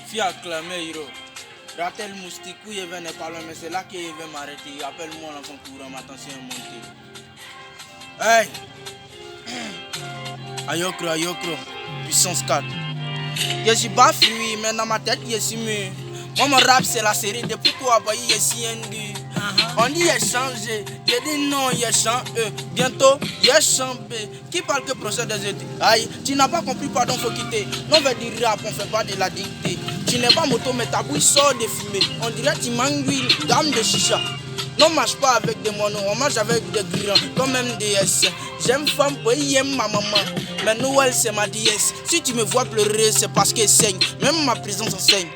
Fille acclamée, Hiro. Ratel moustique, où il vient ne parler, mais c'est là qu'il va m'arrêter. Appelle-moi l'enfant courant, ma tension est montée. Hey! Ayokro, puissance 4. Je suis pas fui, mais dans ma tête, je suis mieux. Moi, mon rap, c'est la série de pourquoi je suis ND. On dit il a changé, je dis non, il a changé. Bientôt, il a changé. Qui parle que procès des études? Aïe, tu n'as pas compris, pardon, faut quitter. Non, veut dire rap, on fait pas de la dictée. Tu n'es pas moto, mais ta bouille sort de fumée. On dirait que tu manges l'huile, gamme de chicha. Non, marche pas avec des monos, on marche avec des grillons, comme MDS. J'aime femme, puis j'aime ma maman. Mais Noël, c'est ma dièse. Si tu me vois pleurer, c'est parce qu'elle saigne. Même ma présence enseigne.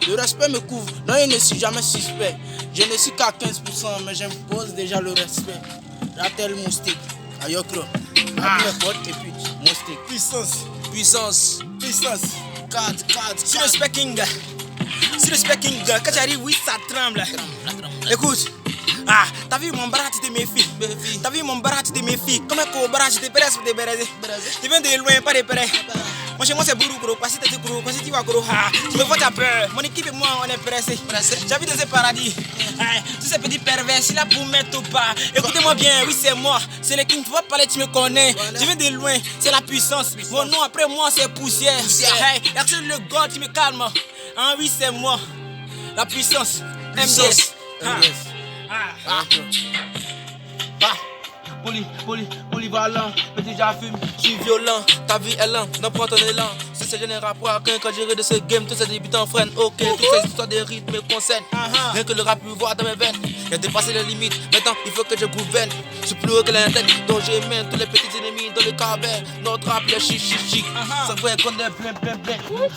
Le respect me couvre, non, je ne suis jamais suspect. Je ne suis qu'à 15%, mais j'impose déjà le respect. Ratel moustique, Ayokro. Mes potes et puis moustique. Puissance. 4. Sur le specking. Quand tu arrives, oui, ça tremble. Écoute. Ah, t'as vu mon bras, tu te méfies. T'as vu mon bras, tu te méfies. Comme un cobra, tu te presses pour te baiser. Tu viens de loin, pas de près. Moi, chez moi, c'est bourou, gros. Pas si t'es gros, pas si tu vas gros. Ah, tu me vois, t'as peur. Mon équipe et moi, on est pressés. J'habite dans ce paradis. Ah, tous ces petits pervers, si là pour mettre ou pas. Écoutez-moi bien, oui, c'est moi. C'est le king, tu vas parler, tu me connais. Je viens de loin, c'est la puissance. Mon nom après moi, c'est poussière. Hey, y'a que le God qui me calme. Ah, oui, c'est moi. La puissance. MDS. Polyvalent, petit j'affume, je suis violent, ta vie est lente, n'en prends ton élan. C'est ce général pour aucun quand j'irai de ce game, tous ces débutants freinent, ok, toutes ces histoires de rythme me concernent. Rien que le rap me voit dans mes veines, j'ai dépassé les limites, maintenant il faut que je gouverne. Je suis plus haut que l'interne, dont j'émène tous les petits ennemis dans le caverne. Notre rap est chic, ça vrai qu'on est plein.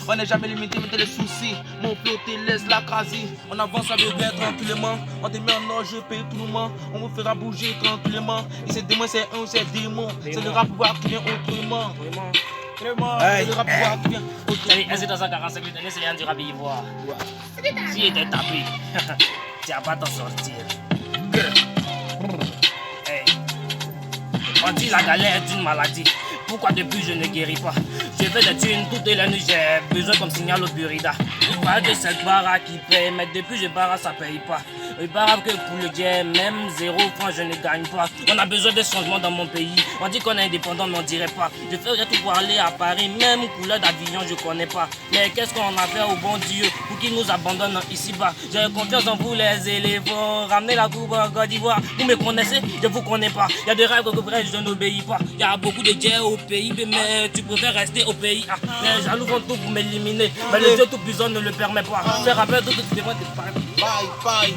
On n'est jamais limité, mais t'as des soucis. Mon flow te laisse la quasi. On avance avec bien tranquillement. On te met en enjeu, paye tout le monde. On vous fera bouger tranquillement. Et c'est démon, c'est un, c'est démon. C'est le rap pouvoir qui vient autrement. C'est le rap pouvoir qui vient autrement. Est-ce que dans un 45 minutes, c'est un du rap ivoire. Si il était tapé, tu vas pas t'en sortir. Hey. On dit la galère est une maladie. Pourquoi depuis je ne guéris pas? Je fais des thunes toutes les nuits, j'ai besoin comme signal au burida. Il parle de cette barre qui paye, mais depuis je barre ça paye pas. Il parle que pour le jet, même 0 francs je ne gagne pas. On a besoin de changements dans mon pays. On dit qu'on est indépendant, mais on dirait pas. Je ferais tout pour aller à Paris, même couleur d'avion je connais pas. Mais qu'est-ce qu'on a fait au bon Dieu pour qu'il nous abandonne ici bas? J'ai confiance en vous les éléphants. Ramenez la coupe en Côte d'Ivoire. Vous me connaissez, je vous connais pas. Il y a des règles que je n'obéis pas. Il y a beaucoup de jets au pays, mais tu préfères rester au pays. Les jaloux font tout pour m'éliminer, mais le Dieu tout puissant ne le permet pas. Je rappelle tout ce que tu devrais te parler. Bye.